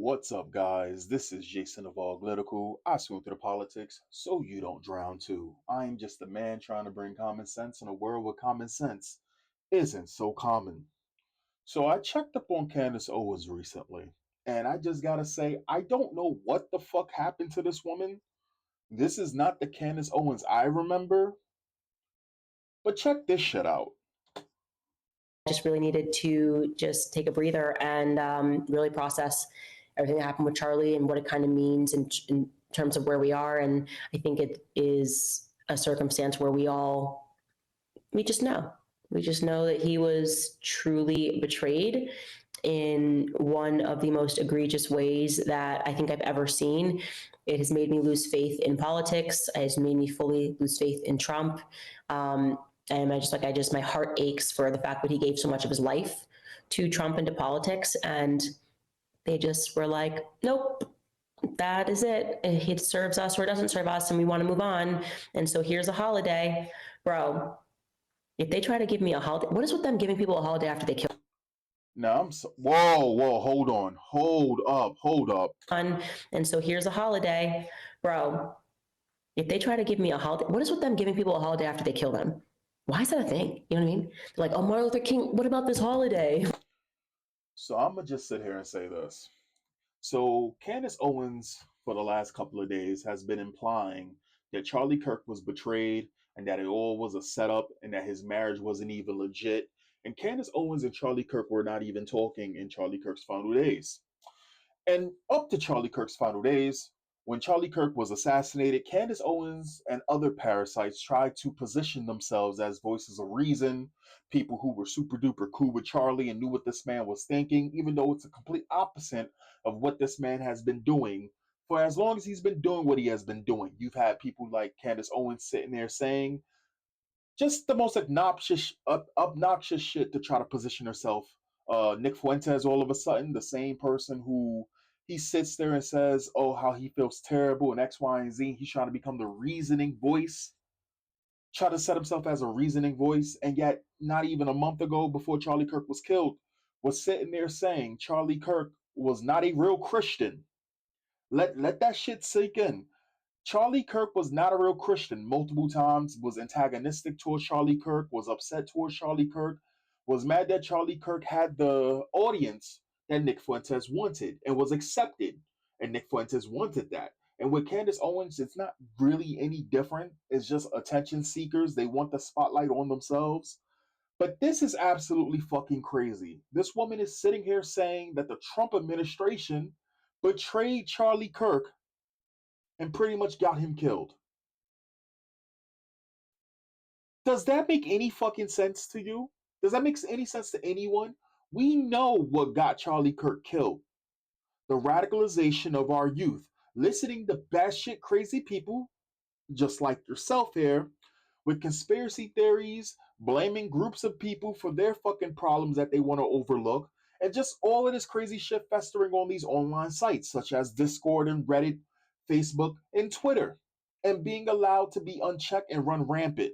What's up, guys? This is Jason of Auglitical. I swim through the politics so you don't drown too. I am just a man trying to bring common sense in a world where common sense isn't so common. So I checked up on Candace Owens recently, and I just gotta say, I don't know what the fuck happened to this woman. This is not the Candace Owens I remember, but check this shit out. Just really needed to just take a breather and really process everything that happened with Charlie and what it kind of means in terms of where we are. And I think it is a circumstance where we just know. We just know that he was truly betrayed in one of the most egregious ways that I think I've ever seen. It has made me lose faith in politics. It has made me fully lose faith in Trump. And my heart aches for the fact that he gave so much of his life to Trump and to politics. And they just were like, nope, that is it. It serves us or it doesn't serve us, and we want to move on. And so here's a holiday. Bro, if they try to give me a holiday, what is with them giving people a holiday after they kill? Now whoa, hold on, hold up. And so here's a holiday. Bro, if they try to give me a holiday, what is with them giving people a holiday after they kill them? Why is that a thing? You know what I mean? They're like, oh, Martin Luther King, what about this holiday? So I'm gonna just sit here and say this. So Candace Owens, for the last couple of days, has been implying that Charlie Kirk was betrayed and that it all was a setup and that his marriage wasn't even legit. And Candace Owens and Charlie Kirk were not even talking in Charlie Kirk's final days. And up to Charlie Kirk's final days, when Charlie Kirk was assassinated, Candace Owens and other parasites tried to position themselves as voices of reason, people who were super duper cool with Charlie and knew what this man was thinking, even though it's a complete opposite of what this man has been doing for as long as he's been doing what he has been doing. You've had people like Candace Owens sitting there saying just the most obnoxious shit to try to position herself. Nick Fuentes, all of a sudden, the same person who he sits there and says, "Oh, how he feels terrible," and X, Y, and Z. He's trying to become the reasoning voice, try to set himself as a reasoning voice, and yet, not even a month ago, before Charlie Kirk was killed, was sitting there saying Charlie Kirk was not a real Christian. Let that shit sink in. Charlie Kirk was not a real Christian. Multiple times was antagonistic towards Charlie Kirk, was upset towards Charlie Kirk, was mad that Charlie Kirk had the audience that Nick Fuentes wanted and was accepted. And Nick Fuentes wanted that. And with Candace Owens, it's not really any different. It's just attention seekers. They want the spotlight on themselves. But this is absolutely fucking crazy. This woman is sitting here saying that the Trump administration betrayed Charlie Kirk and pretty much got him killed. Does that make any fucking sense to you? Does that make any sense to anyone? We know what got Charlie Kirk killed. The radicalization of our youth, listening to batshit crazy people, just like yourself here, with conspiracy theories, blaming groups of people for their fucking problems that they want to overlook, and just all of this crazy shit festering on these online sites such as Discord and Reddit, Facebook, and Twitter, and being allowed to be unchecked and run rampant.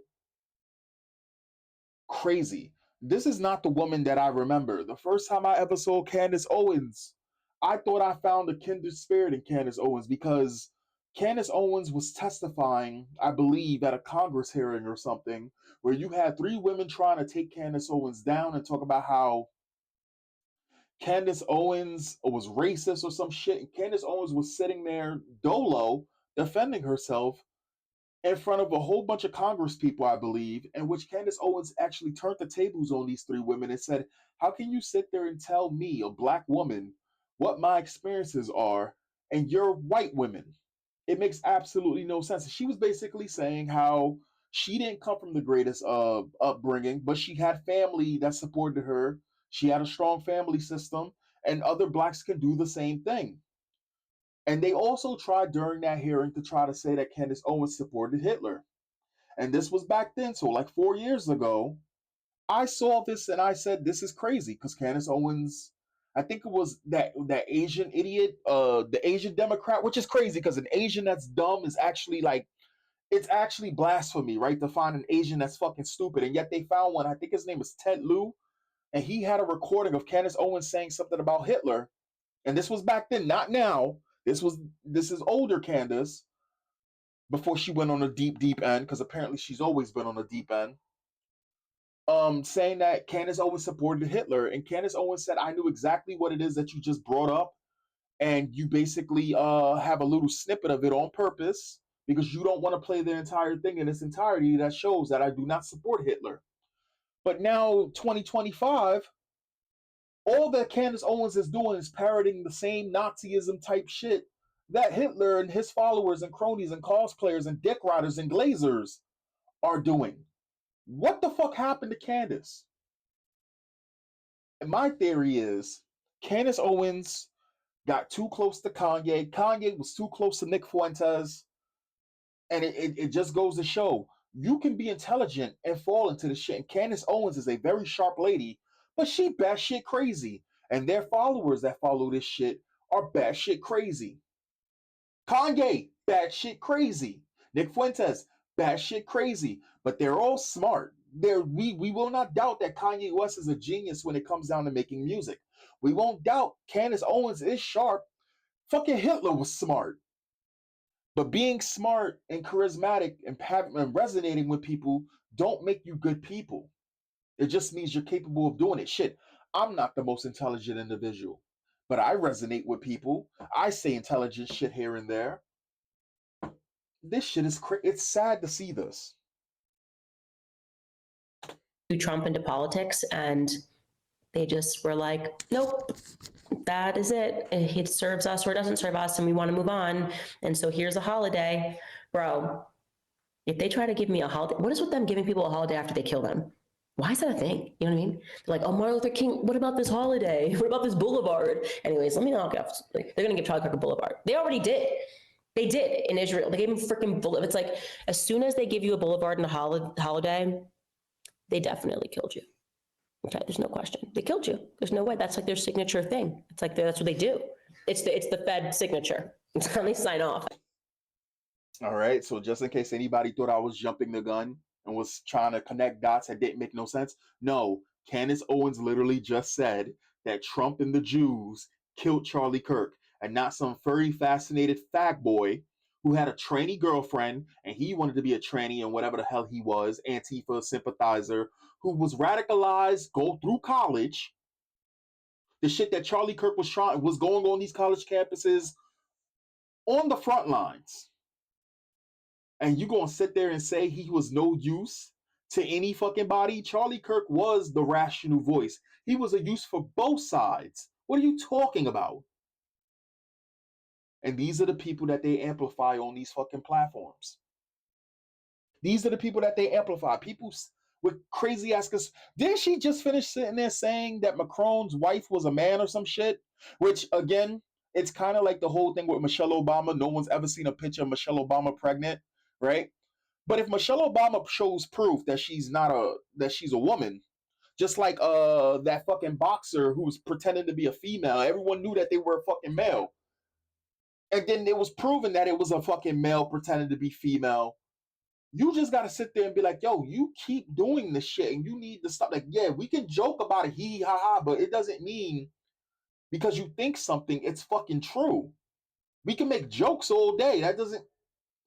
Crazy. This is not the woman that I remember. The first time I ever saw Candace Owens, I thought I found a kindred spirit in Candace Owens because Candace Owens was testifying, I believe, at a Congress hearing or something, where you had three women trying to take Candace Owens down and talk about how Candace Owens was racist or some shit. And Candace Owens was sitting there dolo defending herself in front of a whole bunch of Congress people, I believe, in which Candace Owens actually turned the tables on these three women and said, how can you sit there and tell me, a black woman, what my experiences are, and you're white women? It makes absolutely no sense. She was basically saying how she didn't come from the greatest upbringing, but she had family that supported her. She had a strong family system, and other blacks can do the same thing. And they also tried during that hearing to try to say that Candace Owens supported Hitler. And this was back then, so like 4 years ago, I saw this and I said, this is crazy because Candace Owens, I think it was that Asian idiot, the Asian Democrat, which is crazy because an Asian that's dumb is actually like, it's actually blasphemy, right? To find an Asian that's fucking stupid. And yet they found one, I think his name is Ted Lieu, and he had a recording of Candace Owens saying something about Hitler. And this was back then, not now. This is older Candace before she went on a deep end, because apparently she's always been on a deep end. Saying that Candace Owens supported Hitler, and Candace Owens said, "I knew exactly what it is that you just brought up, and you basically have a little snippet of it on purpose because you don't want to play the entire thing in its entirety. That shows that I do not support Hitler." But now, 2025, all that Candace Owens is doing is parroting the same Nazism type shit that Hitler and his followers and cronies and cosplayers and dick riders and glazers are doing. What the fuck happened to Candace? And my theory is Candace Owens got too close to Kanye. Kanye was too close to Nick Fuentes. And it just goes to show you can be intelligent and fall into the shit. And Candace Owens is a very sharp lady, but she batshit crazy. And their followers that follow this shit are batshit crazy. Kanye, batshit crazy. Nick Fuentes, batshit crazy. But they're all smart. We will not doubt that Kanye West is a genius when it comes down to making music. We won't doubt Candace Owens is sharp. Fucking Hitler was smart. But being smart and charismatic and resonating with people don't make you good people. It just means you're capable of doing it. Shit, I'm not the most intelligent individual, but I resonate with people. I say intelligent shit here and there. This shit is it's sad to see this. Trump into politics, and they just were like, nope, that is it. It serves us or it doesn't serve us, and we want to move on. And so here's a holiday. Bro, if they try to give me a holiday, what is with them giving people a holiday after they kill them? Why is that a thing? You know what I mean? They're like, oh, Martin Luther King, what about this holiday? What about this boulevard? Anyways, let me not get, like, they're going to give Charlie Kirk a boulevard. They already did. They did in Israel. They gave him freaking boulevard. It's like, as soon as they give you a boulevard and a holiday, they definitely killed you. Okay, there's no question. They killed you. There's no way. That's like their signature thing. It's like that's what they do. It's the Fed signature. It's how they sign off. All right. So just in case anybody thought I was jumping the gun and was trying to connect dots that didn't make no sense, no. Candace Owens literally just said that Trump and the Jews killed Charlie Kirk, and not some furry fascinated fag boy who had a tranny girlfriend and he wanted to be a tranny and whatever the hell he was, Antifa sympathizer, who was radicalized, go through college. The shit that Charlie Kirk was going on these college campuses on the front lines. And you gonna sit there and say he was no use to any fucking body? Charlie Kirk was the rational voice. He was a use for both sides. What are you talking about? And these are the people that they amplify on these fucking platforms. These are the people that they amplify. People with crazy ass. Didn't she just finish sitting there saying that Macron's wife was a man or some shit? Which again, it's kind of like the whole thing with Michelle Obama. No one's ever seen a picture of Michelle Obama pregnant, right? But if Michelle Obama shows proof that she's a woman, just like that fucking boxer who was pretending to be a female, everyone knew that they were a fucking male. And then it was proven that it was a fucking male pretending to be female. You just gotta sit there and be like, yo, you keep doing this shit and you need to stop. Like, yeah, we can joke about it, hee ha ha, but it doesn't mean because you think something, it's fucking true. We can make jokes all day. That doesn't,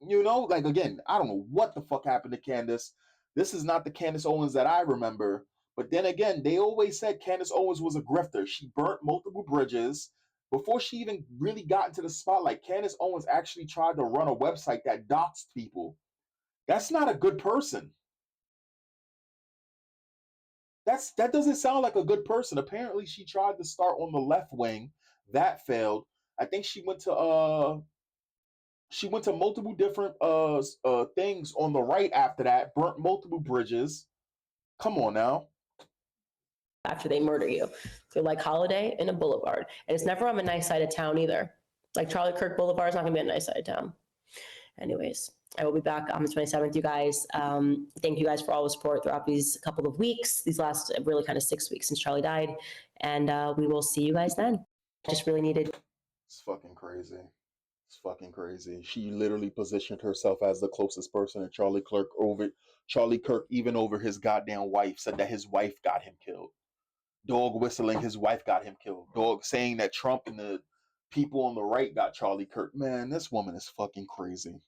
like again, I don't know what the fuck happened to Candace. This is not the Candace Owens that I remember. But then again, they always said Candace Owens was a grifter. She burnt multiple bridges. Before she even really got into the spotlight, Candace Owens actually tried to run a website that doxed people. That's not a good person. That doesn't sound like a good person. Apparently, she tried to start on the left wing. That failed. I think she went to multiple different things on the right after that, burnt multiple bridges. Come on now. After they murder you. So like holiday and a boulevard. And it's never on a nice side of town either. Like Charlie Kirk Boulevard is not gonna be a nice side of town. Anyways, I will be back on the 27th, you guys. Thank you guys for all the support throughout these couple of weeks, these last really kind of 6 weeks since Charlie died. And we will see you guys then. Just really needed. It's fucking crazy. It's fucking crazy. She literally positioned herself as the closest person, and Charlie Kirk, even over his goddamn wife, said that his wife got him killed. Dog whistling his wife got him killed. Dog saying that Trump and the people on the right got Charlie Kirk. Man, this woman is fucking crazy.